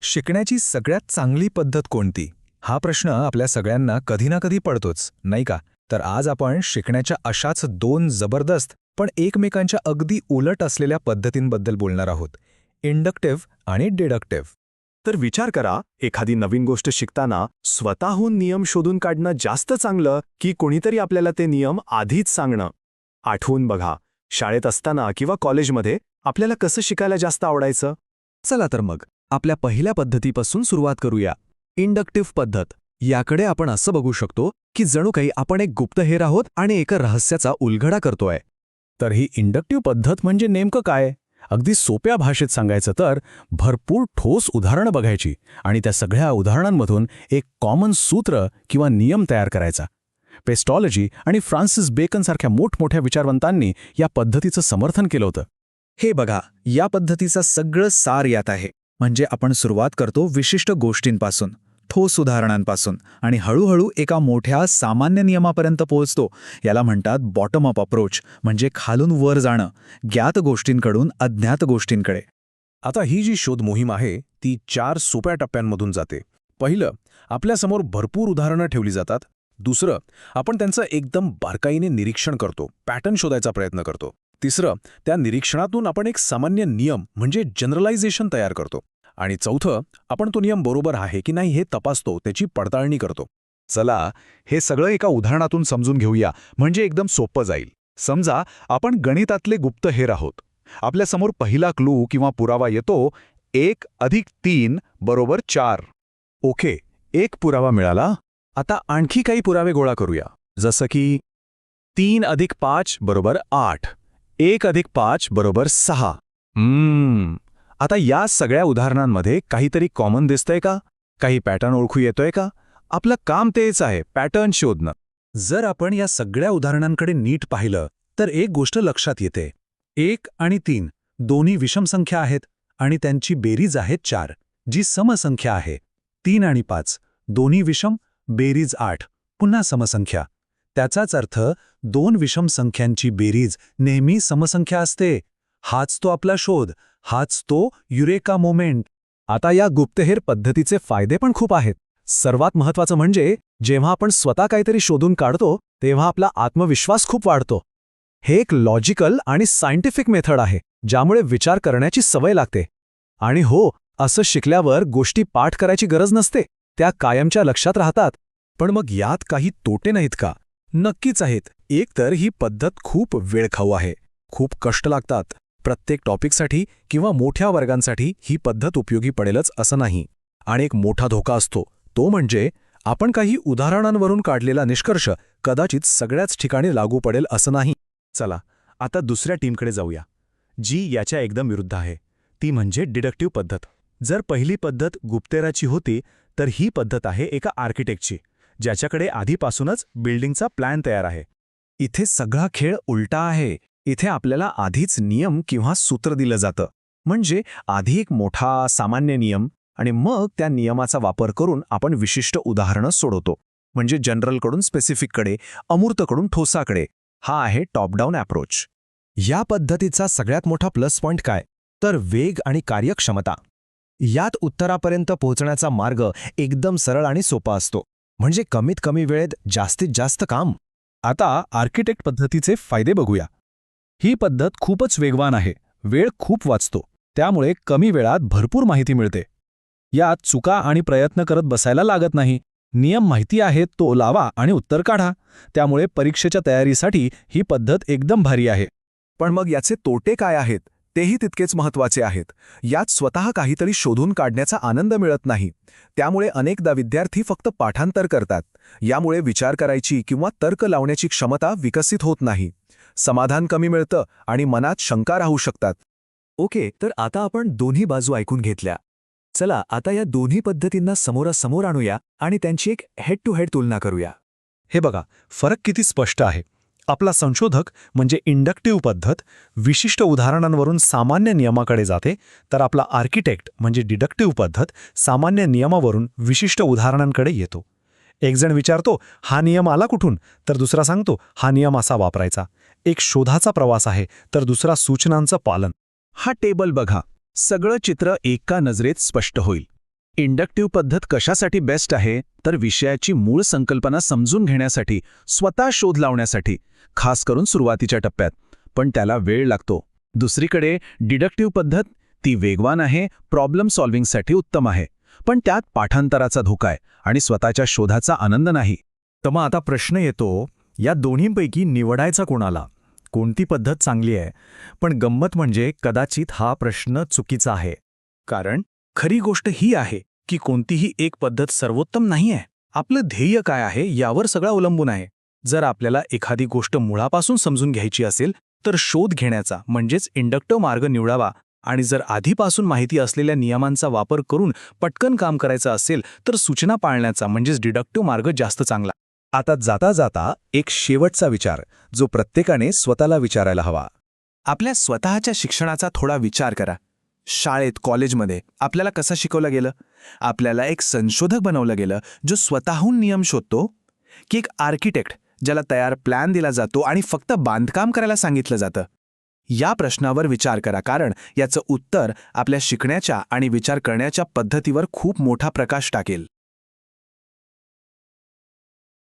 शिकण्याची सगळ्यात चांगली पद्धत कोणती? हा प्रश्न आपल्या सगळ्यांना कधी ना कधी पडतोच, नाही का? तर आज आपण शिकण्याच्या अशाच दोन जबरदस्त पण एकमेकांच्या अगदी उलट असलेल्या पद्धतींबद्दल बोलणार आहोत. इंडक्टिव्ह आणि डिडक्टिव्ह. तर विचार करा, एखादी नवीन गोष्ट शिकताना स्वतःहून नियम शोधून काढणं जास्त चांगलं की कोणीतरी आपल्याला ते नियम आधीच सांगणं? आठवून बघा, शाळेत असताना किंवा कॉलेजमध्ये आपल्याला कसं शिकायला जास्त आवडायचं? चला तर मग आपल्या पहिल्या पद्धतीपासून सुरुवात करूया. इंडक्टिव्ह पद्धत. याकडे आपण असं बघू शकतो की जणू काही आपण एक गुप्तहेर आहोत आणि एका रहस्याचा उलगडा करतोय. तर ही इंडक्टिव्ह पद्धत म्हणजे नेमकं काय? अगदी सोप्या भाषेत सांगायचं तर भरपूर ठोस उदाहरणं बघायची आणि त्या सगळ्या उदाहरणांमधून एक कॉमन सूत्र किंवा नियम तयार करायचा. पेस्टॉलॉजी आणि फ्रान्सिस बेकनसारख्या मोठमोठ्या विचारवंतांनी या पद्धतीचं समर्थन केलं होतं. हे बघा, या पद्धतीचा सगळं सार यात आहे. म्हणजे आपण सुरुवात करतो विशिष्ट गोष्टींपासून, ठोस उदाहरणांपासून आणि हळूहळू एका मोठ्या सामान्य नियमापर्यंत पोहोचतो. याला म्हणतात बॉटम अप अप्रोच, म्हणजे खालून वर जाणं, ज्ञात गोष्टींकडून अज्ञात गोष्टींकडे. आता ही जी शोध मोहीम आहे ती 4 सोप्या टप्प्यांमधून जाते. पहिलं, आपल्यासमोर भरपूर उदाहरणं ठेवली जातात. दुसरं, आपण त्यांचं एकदम बारकाईने निरीक्षण करतो, पॅटर्न शोधायचा प्रयत्न करतो. तिसरं, त्या निरीक्षणातून आपण एक सामान्य नियम म्हणजे जनरलायझेशन तयार करतो. आणि चौथं, आपण तो नियम बरोबर आहे की नाही हे तपासतो, त्याची पडताळणी करतो. चला, हे सगळं एका उदाहरणातून समजून घेऊया, म्हणजे एकदम सोपं जाईल. समजा आपण गणितातले गुप्तहेर आहोत. आपल्यासमोर पहिला क्लू किंवा पुरावा येतो, 1 अधिक 3 बरोबर 4. ओके, एक पुरावा मिळाला. आता आणखी काही पुरावे गोळा करूया. जसं की 3 अधिक 5 बरोबर 8, 1 अधिक 5 बरोबर 6. आता या सगळ्या उदाहरणांमध्ये काहीतरी कॉमन दिसतंय का? काही पॅटर्न ओळखू येतोय का? आपलं काम तेच आहे, पॅटर्न शोधणं. जर आपण या सगळ्या उदाहरणांकडे नीट पाहिलं तर एक गोष्ट लक्षात येते. 1 आणि 3 दोन्ही विषम संख्या आहेत आणि त्यांची बेरीज आहे 4, जी समसंख्या आहे. 3 आणि 5 दोन्ही विषम, बेरीज 8, पुन्हा समसंख्या. त्याचाच अर्थ 2 विषम संख्यांची बेरीज नेहमी समसंख्या असते. हाच तो आपला शोध, हाच तो युरेका मोमेंट. आता या गुप्तहेर पद्धतीचे फायदे पण खूप आहेत. सर्वात महत्त्वाचं म्हणजे जेव्हा आपण स्वतः काहीतरी शोधून काढतो तेव्हा आपला आत्मविश्वास खूप वाढतो. हे एक लॉजिकल आणि सायंटिफिक मेथड आहे, ज्यामुळे विचार करण्याची सवय लागते. आणि हो, असं शिकल्यावर गोष्टी पाठ करायची गरज नसते, त्या कायमच्या लक्षात राहतात. पण मग यात काही तोटे नाहीत का? नक्कीच आहेत. एक तर ही पद्धत खूप वेळखाऊ आहे, खूप कष्ट लागतात. प्रत्येक टॉपिकसाठी किंवा मोठ्या वर्गांसाठी ही पद्धत उपयोगी पडेलच असं नाही. आणि एक मोठा धोका असतो, तो म्हणजे आपण काही उदाहरणांवरून काढलेला निष्कर्ष कदाचित सगळ्याच ठिकाणी लागू पडेल असं नाही. चला, आता दुसऱ्या टीमकडे जाऊया, जी याच्या एकदम विरुद्ध आहे. ती म्हणजे डिडक्टिव्ह पद्धत. जर पहिली पद्धत गुप्तेराची होती, तर ही पद्धत आहे एका आर्किटेक्टची, ज्याच्याकडे आधीपासूनच बिल्डिंगचा प्लॅन तयार आहे. इथे सगळा खेळ उलटा आहे. इथे आपल्याला आधीच नियम किंवा सूत्र दिलं जातं. म्हणजे आधी एक मोठा सामान्य नियम आणि मग त्या नियमाचा वापर करून आपण विशिष्ट उदाहरणं सोडवतो. म्हणजे जनरलकडून स्पेसिफिककडे, अमूर्तकडून ठोसाकडे. हा आहे टॉप डाऊन अप्रोच. या पद्धतीचा सगळ्यात मोठा प्लस पॉइंट काय? तर वेग आणि कार्यक्षमता. यात उत्तरापर्यंत पोहोचण्याचा मार्ग एकदम सरळ आणि सोपा असतो. म्हणजे कमीत कमी वेळेत जास्तीत जास्त काम. आता आर्किटेक्ट पद्धतीचे फायदे बघूया. ही पद्धत खूपच वेगवान आहे, वेळ खूप वाचतो, त्यामुळे कमी वेळात भरपूर माहिती मिळते. यात चुका आणि प्रयत्न करत बसायला लागत नाही. नियम माहिती आहेत तो लावा आणि उत्तर काढा. त्यामुळे परीक्षेच्या तयारीसाठी ही पद्धत एकदम भारी आहे. पण मग याचे तोटे काय आहेत तेही तितकेच महत्त्वाचे आहेत. यात स्वतः काहीतरी शोधून काढण्याचा आनंद मिळत नाही. त्यामुळे अनेकदा विद्यार्थी फक्त पाठांतर करतात. यामुळे विचार करायची किंवा तर्क लावण्याची क्षमता विकसित होत नाही. समाधान कमी मिळतं आणि मनात शंका राहू शकतात. ओके, तर आता आपण दोन्ही बाजू ऐकून घेतल्या. चला आता या दोन्ही पद्धतींना समोरासमोर आणूया आणि त्यांची एक हेड टू हेड तुलना करूया. हे बघा, फरक किती स्पष्ट आहे. आपला संशोधक म्हणजे इंडक्टिव्ह पद्धत विशिष्ट उदाहरणांवरून सामान्य नियमाकडे जाते, तर आपला आर्किटेक्ट म्हणजे डिडक्टिव्ह पद्धत सामान्य नियमावरून विशिष्ट उदाहरणांकडे येतो. एक जण विचारतो, हा नियम आला कुठून? तर दुसरा सांगतो, हा नियम असा वापरायचा. एक शोधाचा प्रवास आहे, तर दुसरा सूचनांचं पालन. हा टेबल बघा, सगळं चित्र एका नजरेत स्पष्ट होईल. इंडक्टिव्ह पद्धत कशासाठी बेस्ट आहे तर विषयाची मूळ संकल्पना समजून घेण्यासाठी, स्वतः शोध लावण्यासाठी, खास करून सुरुवातीच्या टप्प्यात, पण त्याला वेळ लागतो. दुसरीकडे डिडक्टिव्ह पद्धत ती वेगवान आहे, प्रॉब्लेम सॉल्व्हिंगसाठी उत्तम आहे, पण त्यात पाठांतराचा धोका आहे आणि स्वतःच्या शोधाचा आनंद नाही. तर मग आता प्रश्न येतो, या दोन्हींपैकी निवडायचा कोणाला? कोणती पद्धत चांगली आहे? पण गंमत म्हणजे कदाचित हा प्रश्न चुकीचा आहे. कारण खरी गोष्ट ही आहे की कोणतीही एक पद्धत सर्वोत्तम नाही आहे. आपलं ध्येय काय आहे यावर सगळं अवलंबून आहे. जर आपल्याला एखादी गोष्ट मुळापासून समजून घ्यायची असेल तर शोध घेण्याचा म्हणजेच इंडक्टिव्ह मार्ग निवडावा, आणि जर आधीपासून माहिती असलेल्या नियमांचा वापर करून पटकन काम करायचं असेल तर सूचना पाळण्याचा म्हणजेच डिडक्टिव्ह मार्ग जास्त चांगला. आता जाता जाता एक शेवटचा विचार जो प्रत्येकाने स्वतःला विचारायला हवा. आपल्या स्वतःच्या शिक्षणाचा थोडा विचार करा. शाळेत, कॉलेजमध्ये आपल्याला कसं शिकवलं गेलं? आपल्याला एक संशोधक बनवलं गेलं जो स्वतःहून नियम शोधतो, की एक आर्किटेक्ट ज्याला तयार प्लॅन दिला जातो आणि फक्त बांधकाम करायला सांगितलं जातं? या प्रश्नावर विचार करा, कारण याचं उत्तर आपल्या शिकण्याच्या आणि विचार करण्याच्या पद्धतीवर खूप मोठा प्रकाश टाकेल.